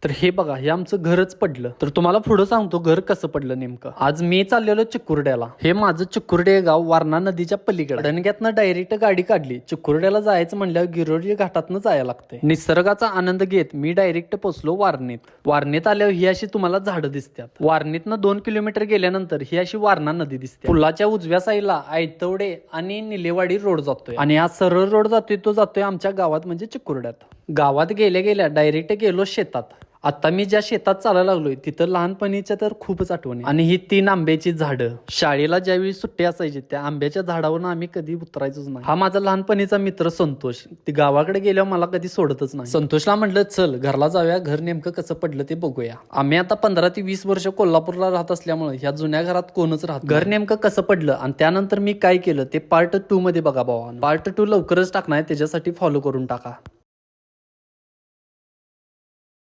तर हे बघा, हे आमचं घरच पडलं. तर तुम्हाला पुढं सांगतो घर कसं पडलं नेमकं. आज मी चाललेलो चिकुर्ड्याला. हे माझं चिकुर्डे गाव वारणा नदीच्या पलीकडे. डणग्यातनं डायरेक्ट गाडी काढली. चिकुर्ड्याला जायचं म्हणल्यावर गिरोळी घाटातनं जायला लागतंय. निसर्गाचा आनंद घेत मी डायरेक्ट पोहोचलो वारणेत. वारणेत आल्यावर ही अशी तुम्हाला झाडं दिसतात. वारणेतनं 2 किलोमीटर गेल्यानंतर ही अशी वारणा नदी दिसते. पुलाच्या उजव्या साईडला आयतवडे आणि निलेवाडी रोड जातोय आणि हा सरळ रोड जातोय तो जातोय आमच्या गावात म्हणजे चिकुर्ड्यात. गावात गेल्या गेल्या डायरेक्ट गेलो शेतात. आता मी ज्या शेतात चालायला लागलोय तिथं लहानपणीच्या तर खूपच आठवणी. आणि ही 3 आंब्याची झाडं. शाळेला ज्यावेळी सुट्टी असायची त्या आंब्याच्या झाडावरून आम्ही कधी उतरायचोच नाही. हा माझा लहानपणीचा मित्र संतोष. ती गावाकडे गेल्यावर मला कधी सोडतच नाही. संतोषला म्हटलं चल घरला जाऊया, घर नेमकं कसं पडलं ते बघूया. आम्ही आता 15 ते 20 वर्ष कोल्हापूरला राहत असल्यामुळे ह्या जुन्या घरात कोणच राहत. घर नेमकं कसं पडलं आणि त्यानंतर मी काय केलं ते पार्ट 2 मध्ये बघा भावा. पार्ट 2 लवकरच टाकणार, त्याच्यासाठी फॉलो करून टाका.